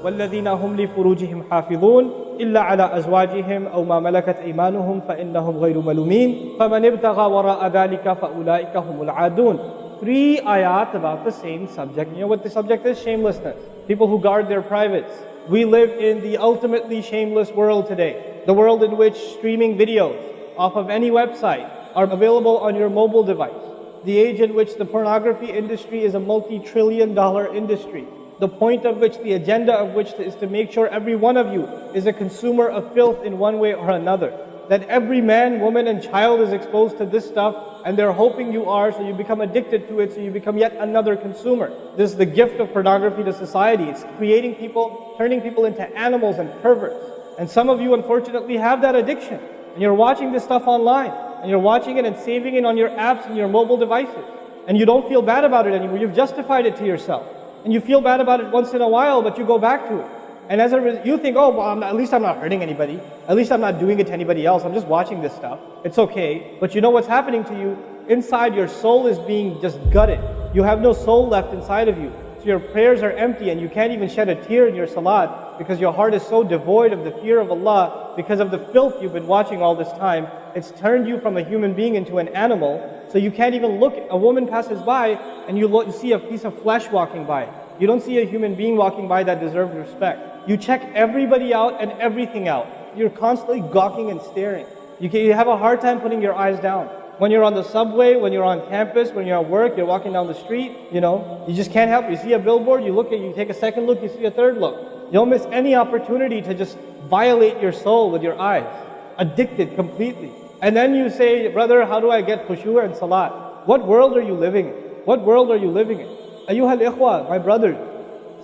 وَالَّذِينَ هُمْ لِفُرُوجِهِمْ حَافِظُونَ إِلَّا عَلَى أَزْوَاجِهِمْ أَوْ مَا مَلَكَتْ أَيْمَانُهُمْ فَإِنَّهُمْ غَيْرُ مَلُومِينَ فَمَنِ ابْتَغَى وَرَاءَ ذَلِكَ فَأُولَٰئِكَ هُمُ الْعَادُونَ. 3 ayat about the same subject. You know what the subject is? Shamelessness. People who guard their privates. We live in the ultimately shameless world today. The world in which streaming videos off of any website are available on your mobile device. The age in which the pornography industry is a multi-trillion-dollar industry. The point of which, the agenda of which is to make sure every one of you is a consumer of filth in one way or another. That every man, woman and child is exposed to this stuff, and they're hoping you are, so you become addicted to it, so you become yet another consumer. This is the gift of pornography to society. It's creating people, turning people into animals and perverts. And some of you unfortunately have that addiction. And you're watching this stuff online. And you're watching it and saving it on your apps and your mobile devices. And you don't feel bad about it anymore. You've justified it to yourself. And you feel bad about it once in a while, but you go back to it. And as you think, oh, well, at least I'm not hurting anybody. At least I'm not doing it to anybody else. I'm just watching this stuff. It's okay. But you know what's happening to you? Inside, your soul is being just gutted. You have no soul left inside of you. So your prayers are empty and you can't even shed a tear in your salat because your heart is so devoid of the fear of Allah because of the filth you've been watching all this time. It's turned you from a human being into an animal. So you can't even look. A woman passes by and you see a piece of flesh walking by. You don't see a human being walking by that deserves respect. You check everybody out and everything out. You're constantly gawking and staring. You have a hard time putting your eyes down. When you're on the subway, when you're on campus, when you're at work, you're walking down the street, you just can't help it. You see a billboard, you take a second look, you see a third look. You don't miss any opportunity to just violate your soul with your eyes. Addicted completely. And then you say, brother, how do I get khushu' and salat? What world are you living in? What world are you living in? Ayyuhal ikhwa, my brothers,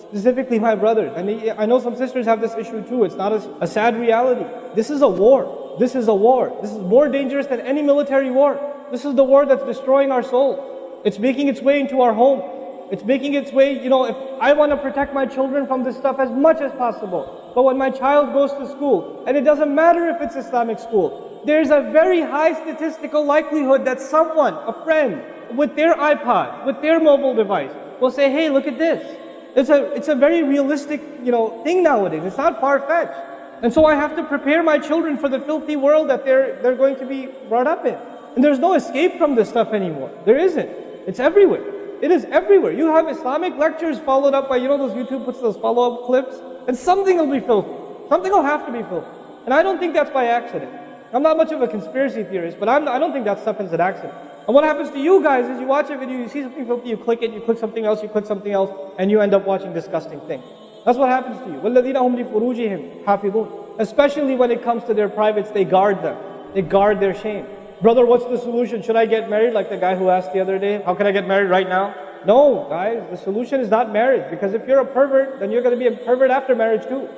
specifically my brothers. And I know some sisters have this issue too. It's not a sad reality. This is a war. This is a war. This is more dangerous than any military war. This is the war that's destroying our soul. It's making its way into our home. It's making its way, if I want to protect my children from this stuff as much as possible. But when my child goes to school, and it doesn't matter if it's Islamic school, there's a very high statistical likelihood that someone, a friend, with their iPod, with their mobile device, will say, hey, look at this. It's a very realistic, thing nowadays. It's not far-fetched. And so I have to prepare my children for the filthy world that they're going to be brought up in. And there's no escape from this stuff anymore. There isn't. It's everywhere. It is everywhere. You have Islamic lectures followed up by, those YouTube puts those follow-up clips, and something will be filthy. Something will have to be filthy. And I don't think that's by accident. I'm not much of a conspiracy theorist, but I don't think that stuff is an accident. And what happens to you guys is you watch a video, you see something filthy, you click it, you click something else, and you end up watching disgusting things. That's what happens to you. وَالَّذِينَ هُمْ لِفُرُوجِهِمْ حَافِظُونَ. Especially when it comes to their privates, they guard them. They guard their shame. Brother, what's the solution? Should I get married? Like the guy who asked the other day, how can I get married right now? No, guys, the solution is not marriage. Because if you're a pervert, then you're going to be a pervert after marriage too.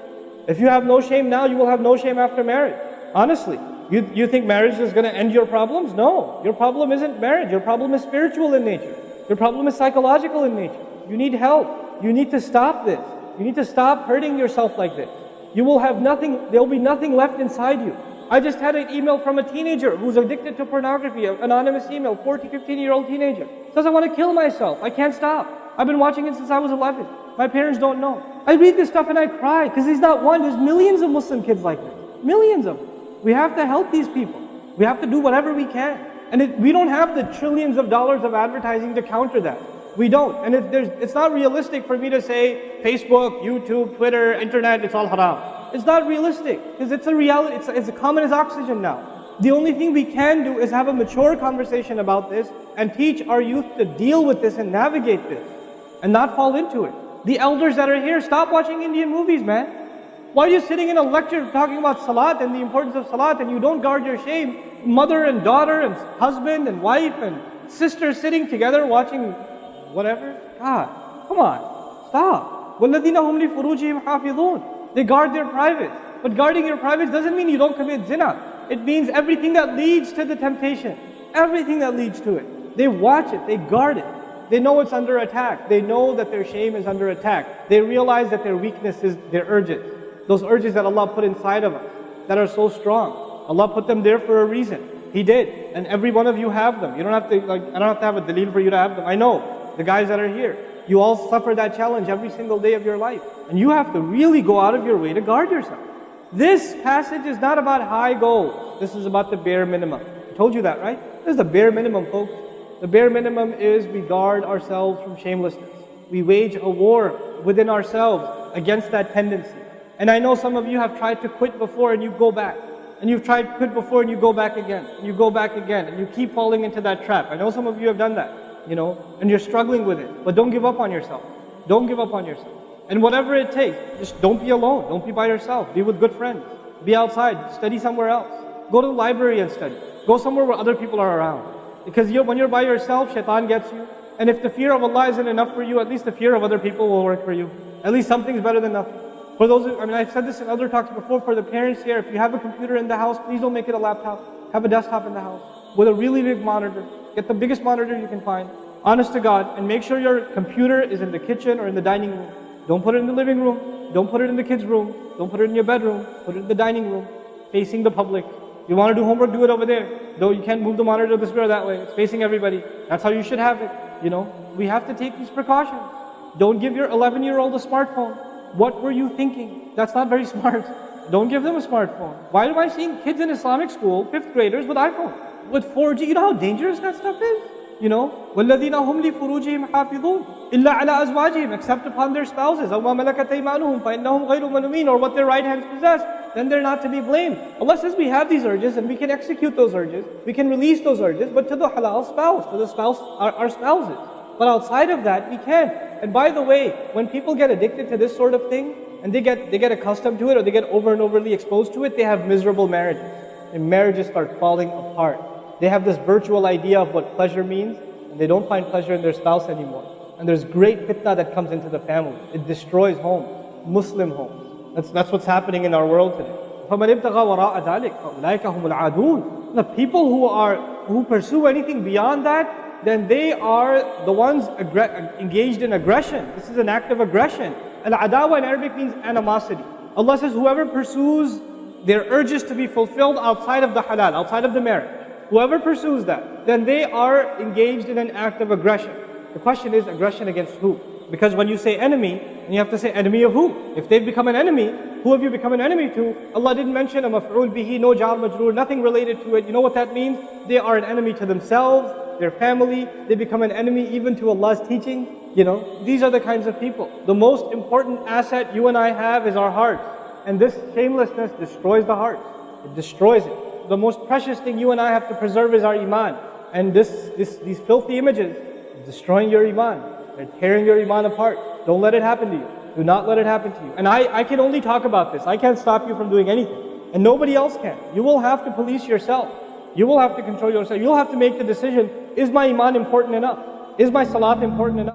If you have no shame now, you will have no shame after marriage. Honestly. You think marriage is going to end your problems? No. Your problem isn't marriage. Your problem is spiritual in nature. Your problem is psychological in nature. You need help. You need to stop this. You need to stop hurting yourself like this. You will have nothing, there will be nothing left inside you. I just had an email from a teenager who's addicted to pornography, an anonymous email, 14, 15-year-old teenager. Says, I want to kill myself. I can't stop. I've been watching it since I was 11. My parents don't know. I read this stuff and I cry because he's not one. There's millions of Muslim kids like this. Millions of them. We have to help these people. We have to do whatever we can. And we don't have the trillions of dollars of advertising to counter that. We don't. And it's not realistic for me to say Facebook, YouTube, Twitter, internet, it's all haram. It's not realistic because it's a reality. It's as common as oxygen now. The only thing we can do is have a mature conversation about this and teach our youth to deal with this and navigate this and not fall into it. The elders that are here, stop watching Indian movies, man. Why are you sitting in a lecture talking about salat and the importance of salat and you don't guard your shame? Mother and daughter and husband and wife and sister sitting together watching whatever? God, come on, stop. وَالَّذِينَ هُمْ لِفُرُوجِهِمْ حَافِظُونَ. They guard their privates. But guarding your privates doesn't mean you don't commit zina. It means everything that leads to the temptation. Everything that leads to it. They watch it, they guard it. They know it's under attack. They know that their shame is under attack. They realize that their weakness is their urges. Those urges that Allah put inside of us, that are so strong. Allah put them there for a reason. He did. And every one of you have them. You don't have to, I don't have to have a dalil for you to have them. I know. the guys that are here. You all suffer that challenge every single day of your life. And you have to really go out of your way to guard yourself. This passage is not about high goals. This is about the bare minimum. I told you that, right? This is the bare minimum, folks. The bare minimum is we guard ourselves from shamelessness. We wage a war within ourselves against that tendency. And I know some of you have tried to quit before and you go back. And you've tried to quit before and you go back again. And you go back again. And you keep falling into that trap. I know some of you have done that, and you're struggling with it. But don't give up on yourself. Don't give up on yourself. And whatever it takes, just don't be alone. Don't be by yourself. Be with good friends. Be outside. Study somewhere else. Go to the library and study. Go somewhere where other people are around. Because when you're by yourself, shaitan gets you. And if the fear of Allah isn't enough for you, at least the fear of other people will work for you. At least something's better than nothing. For those, I've said this in other talks before, for the parents here, if you have a computer in the house, please don't make it a laptop. Have a desktop in the house with a really big monitor. Get the biggest monitor you can find. Honest to God. And make sure your computer is in the kitchen or in the dining room. Don't put it in the living room. Don't put it in the kids' room. Don't put it in your bedroom. Put it in the dining room, facing the public. You want to do homework, do it over there. Though you can't move the monitor this way or that way. It's facing everybody. That's how you should have it. We have to take these precautions. Don't give your 11-year-old a smartphone. What were you thinking? That's not very smart. Don't give them a smartphone. Why am I seeing kids in Islamic school, 5th graders, with iPhone? With 4G, you know how dangerous that stuff is? وَالَّذِينَ هُمْ لِفُرُوجِهِمْ حَافِظُونَ إِلَّا عَلَىٰ أَزْوَاجِهِمْ, except upon their spouses, أَوْ مَا مَلَكَتْ أَيْمَانُهُمْ فَإِنَّهُمْ غَيْرُ مَلُومِينَ, or what their right hands possess, then they're not to be blamed. Allah says we have these urges and we can execute those urges, we can release those urges, but to the halal spouse, to the spouse, our spouses. But outside of that, we can't. And by the way, when people get addicted to this sort of thing, and they get accustomed to it, or they get over and overly exposed to it, they have miserable marriages. And marriages start falling apart. They have this virtual idea of what pleasure means, and they don't find pleasure in their spouse anymore. And there's great fitna that comes into the family. It destroys homes, Muslim homes. That's what's happening in our world today. فَمَنِ ابْتَغَى وَرَاءَ ذَلِكَ فَأُولَٰئِكَ هُمُ الْعَادُونَ. The people who pursue anything beyond that, then they are the ones engaged in aggression. This is an act of aggression. Al-adawa in Arabic means animosity. Allah says whoever pursues their urges to be fulfilled outside of the halal, outside of the marriage, whoever pursues that, then they are engaged in an act of aggression. The question is, aggression against who? Because when you say enemy, then you have to say enemy of who? If they've become an enemy, who have you become an enemy to? Allah didn't mention a maf'ul bihi, no jar majroor, nothing related to it. You know what that means? They are an enemy to themselves, their family. They become an enemy even to Allah's teaching. These are the kinds of people. The most important asset you and I have is our hearts. And this shamelessness destroys the heart. It destroys it. The most precious thing you and I have to preserve is our iman. And these filthy images are destroying your iman. They're tearing your iman apart. Don't let it happen to you. Do not let it happen to you. And I can only talk about this. I can't stop you from doing anything. And nobody else can. You will have to police yourself. You will have to control yourself. You'll have to make the decision, is my iman important enough? Is my salat important enough?